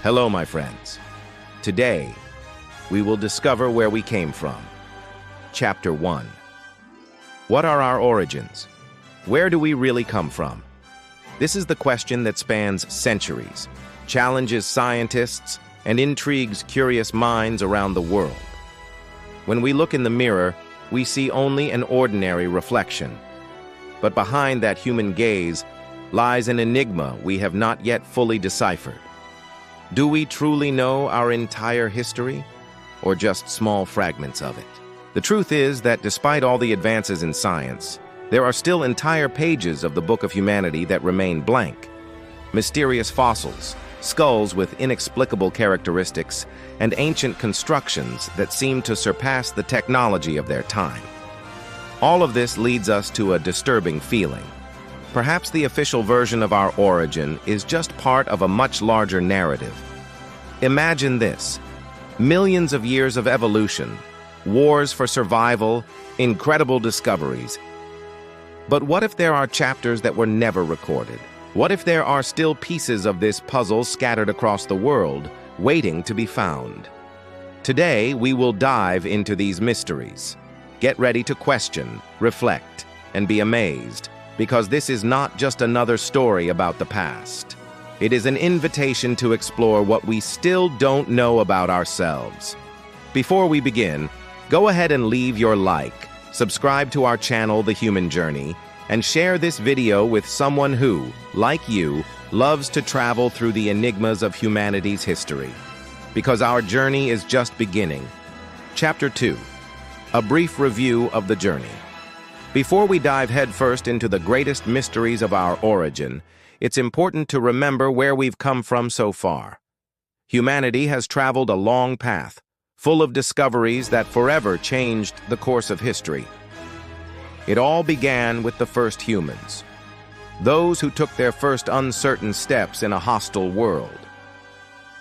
Hello, my friends. Today, we will discover where we came from. Chapter 1. What are our origins? Where do we really come from? This is the question that spans centuries, challenges scientists, and intrigues curious minds around the world. When we look in the mirror, we see only an ordinary reflection. But behind that human gaze lies an enigma we have not yet fully deciphered. Do we truly know our entire history, or just small fragments of it? The truth is that despite all the advances in science, there are still entire pages of the book of humanity that remain blank. Mysterious fossils, skulls with inexplicable characteristics, and ancient constructions that seem to surpass the technology of their time. All of this leads us to a disturbing feeling. Perhaps the official version of our origin is just part of a much larger narrative. Imagine this: millions of years of evolution, wars for survival, incredible discoveries. But what if there are chapters that were never recorded? What if there are still pieces of this puzzle scattered across the world, waiting to be found? Today, we will dive into these mysteries. Get ready to question, reflect, and be amazed, because this is not just another story about the past. It is an invitation to explore what we still don't know about ourselves. Before we begin, go ahead and leave your like, subscribe to our channel, The Human Journey, and share this video with someone who, like you, loves to travel through the enigmas of humanity's history. Because our journey is just beginning. Chapter 2. A brief review of the journey. Before we dive headfirst into the greatest mysteries of our origin, it's important to remember where we've come from so far. Humanity has traveled a long path, full of discoveries that forever changed the course of history. It all began with the first humans, those who took their first uncertain steps in a hostile world.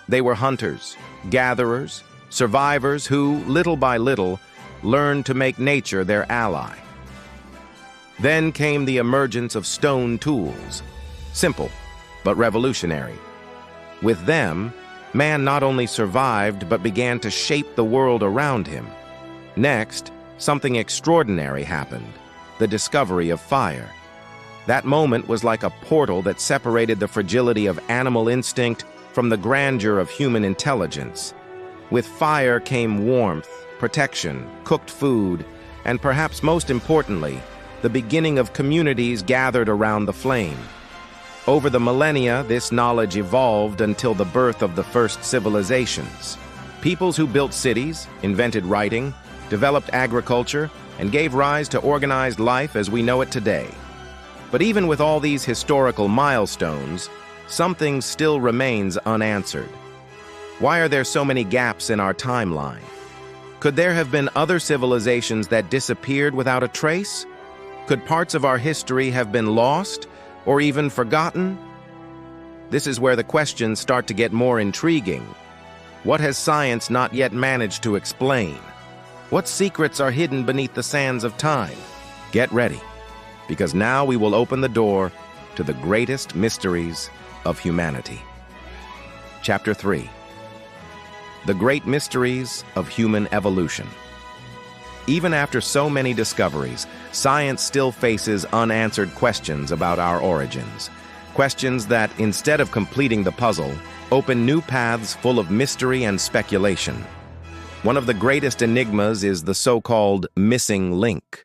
They were hunters, gatherers, survivors who, little by little, learned to make nature their ally. Then came the emergence of stone tools, simple but revolutionary. With them, man not only survived but began to shape the world around him. Next, something extraordinary happened: the discovery of fire. That moment was like a portal that separated the fragility of animal instinct from the grandeur of human intelligence. With fire came warmth, protection, cooked food, and perhaps most importantly, the beginning of communities gathered around the flame. Over the millennia, this knowledge evolved until the birth of the first civilizations. Peoples who built cities, invented writing, developed agriculture, and gave rise to organized life as we know it today. But even with all these historical milestones, something still remains unanswered. Why are there so many gaps in our timeline? Could there have been other civilizations that disappeared without a trace? Could parts of our history have been lost or even forgotten? This is where the questions start to get more intriguing. What has science not yet managed to explain? What secrets are hidden beneath the sands of time? Get ready, because now we will open the door to the greatest mysteries of humanity. Chapter 3. The Great Mysteries of Human Evolution. Even after so many discoveries, science still faces unanswered questions about our origins. Questions that, instead of completing the puzzle, open new paths full of mystery and speculation. One of the greatest enigmas is the so-called missing link.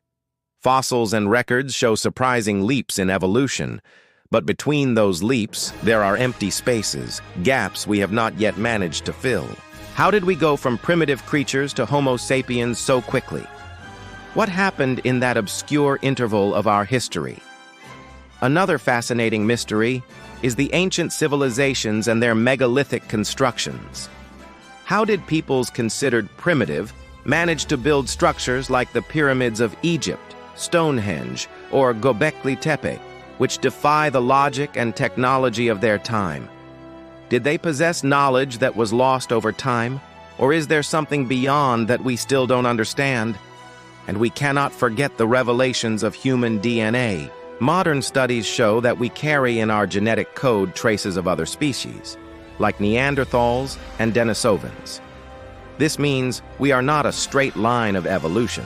Fossils and records show surprising leaps in evolution, but between those leaps, there are empty spaces, gaps we have not yet managed to fill. How did we go from primitive creatures to Homo sapiens so quickly? What happened in that obscure interval of our history? Another fascinating mystery is the ancient civilizations and their megalithic constructions. How did peoples considered primitive manage to build structures like the pyramids of Egypt, Stonehenge, or Göbekli Tepe, which defy the logic and technology of their time? Did they possess knowledge that was lost over time, or is there something beyond that we still don't understand? And we cannot forget the revelations of human DNA. Modern studies show that we carry in our genetic code traces of other species. like Neanderthals and Denisovans. This means we are not a straight line of evolution,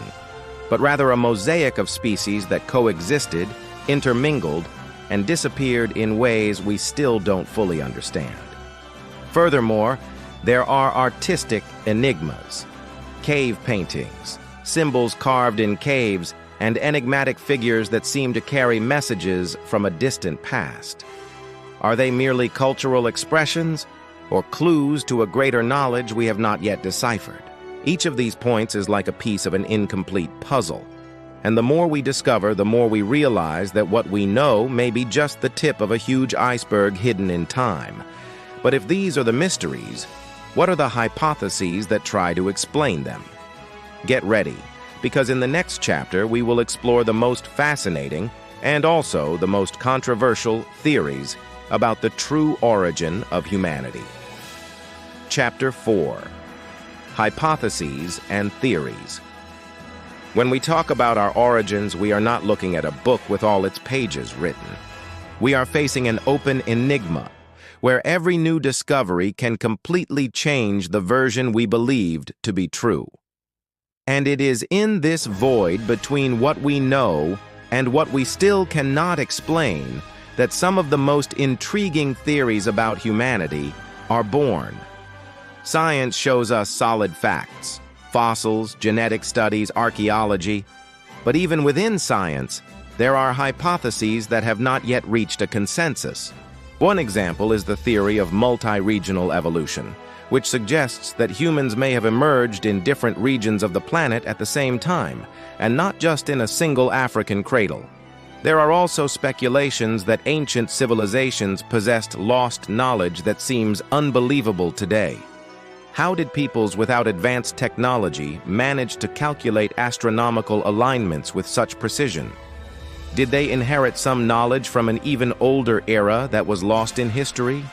but rather a mosaic of species that coexisted, intermingled, and disappeared in ways we still don't fully understand. Furthermore, there are artistic enigmas, cave paintings, symbols carved in caves, and enigmatic figures that seem to carry messages from a distant past. Are they merely cultural expressions, or clues to a greater knowledge we have not yet deciphered? Each of these points is like a piece of an incomplete puzzle, and the more we discover, the more we realize that what we know may be just the tip of a huge iceberg hidden in time. But if these are the mysteries, what are the hypotheses that try to explain them? Get ready, because in the next chapter we will explore the most fascinating and also the most controversial theories about the true origin of humanity. Chapter 4: Hypotheses and Theories. When we talk about our origins, we are not looking at a book with all its pages written. We are facing an open enigma, where every new discovery can completely change the version we believed to be true. And it is in this void between what we know and what we still cannot explain that some of the most intriguing theories about humanity are born. Science shows us solid facts, fossils, genetic studies, archaeology, but even within science, there are hypotheses that have not yet reached a consensus. One example is the theory of multi-regional evolution, which suggests that humans may have emerged in different regions of the planet at the same time, and not just in a single African cradle. There are also speculations that ancient civilizations possessed lost knowledge that seems unbelievable today. How did peoples without advanced technology manage to calculate astronomical alignments with such precision? Did they inherit some knowledge from an even older era that was lost in history?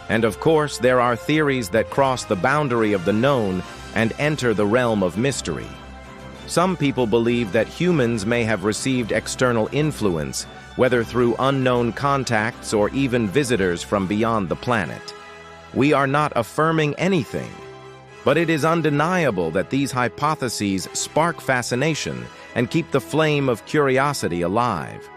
And of course, there are theories that cross the boundary of the known and enter the realm of mystery. Some people believe that humans may have received external influence, whether through unknown contacts or even visitors from beyond the planet. We are not affirming anything, but it is undeniable that these hypotheses spark fascination and keep the flame of curiosity alive.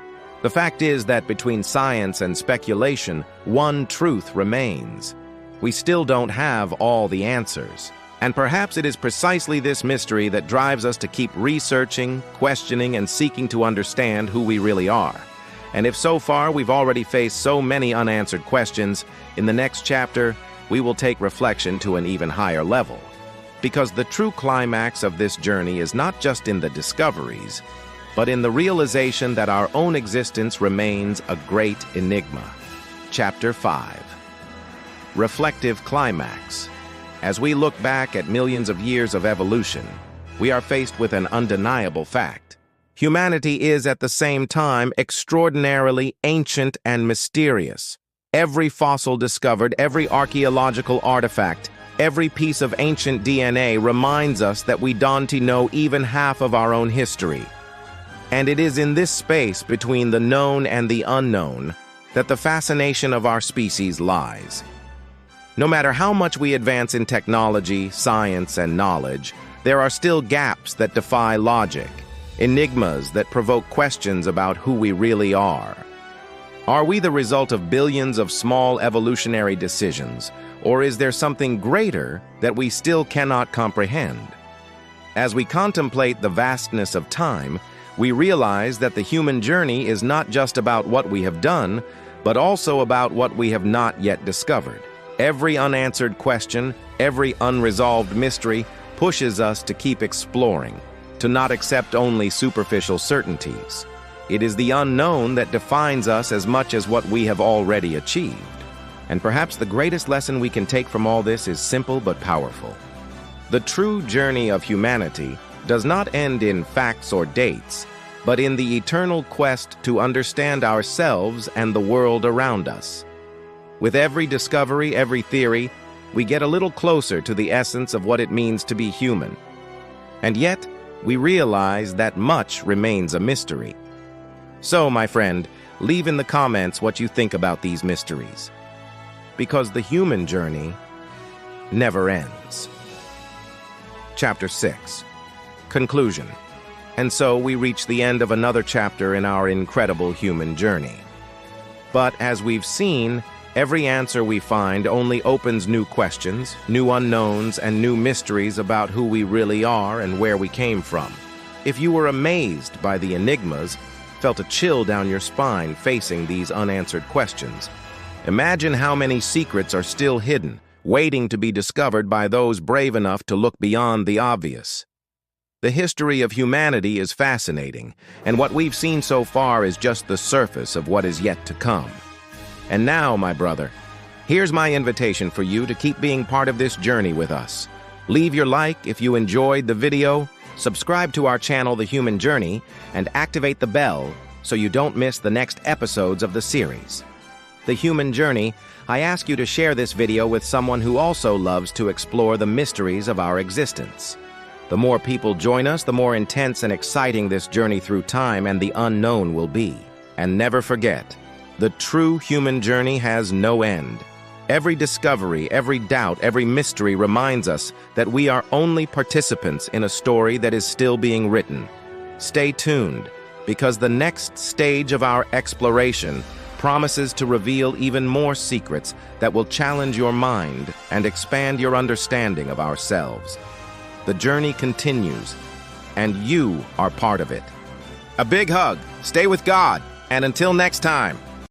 The fact is that between science and speculation, one truth remains. We still don't have all the answers. And perhaps it is precisely this mystery that drives us to keep researching, questioning, and seeking to understand who we really are. And if so far we've already faced so many unanswered questions, in the next chapter, we will take reflection to an even higher level. Because the true climax of this journey is not just in the discoveries, but in the realization that our own existence remains a great enigma. Chapter 5: Reflective Climax. As we look back at millions of years of evolution, we are faced with an undeniable fact. Humanity is at the same time extraordinarily ancient and mysterious. Every fossil discovered, every archaeological artifact, every piece of ancient DNA reminds us that we don't know even half of our own history. And it is in this space between the known and the unknown that the fascination of our species lies. No matter how much we advance in technology, science, and knowledge, there are still gaps that defy logic, enigmas that provoke questions about who we really are. Are we the result of billions of small evolutionary decisions, or is there something greater that we still cannot comprehend? As we contemplate the vastness of time, we realize that the human journey is not just about what we have done, but also about what we have not yet discovered. Every unanswered question, every unresolved mystery pushes us to keep exploring, to not accept only superficial certainties. It is the unknown that defines us as much as what we have already achieved. And perhaps the greatest lesson we can take from all this is simple but powerful. The true journey of humanity does not end in facts or dates, but in the eternal quest to understand ourselves and the world around us. With every discovery, every theory, we get a little closer to the essence of what it means to be human. And yet, we realize that much remains a mystery. So, my friend, leave in the comments what you think about these mysteries. because the human journey never ends. Chapter 6. Conclusion. And so we reach the end of another chapter in our incredible human journey. But as we've seen, every answer we find only opens new questions, new unknowns, and new mysteries about who we really are and where we came from. If you were amazed by the enigmas, felt a chill down your spine facing these unanswered questions, imagine how many secrets are still hidden, waiting to be discovered by those brave enough to look beyond the obvious. The history of humanity is fascinating, and what we've seen so far is just the surface of what is yet to come. And now, my brother, here's my invitation for you to keep being part of this journey with us. Leave your like if you enjoyed the video, subscribe to our channel, The Human Journey, and activate the bell so you don't miss the next episodes of the series. The Human Journey, I ask you to share this video with someone who also loves to explore the mysteries of our existence. The more people join us, the more intense and exciting this journey through time and the unknown will be. And never forget, the true human journey has no end. Every discovery, every doubt, every mystery reminds us that we are only participants in a story that is still being written. Stay tuned, because the next stage of our exploration promises to reveal even more secrets that will challenge your mind and expand your understanding of ourselves. The journey continues, and you are part of it. A big hug, stay with God, and until next time.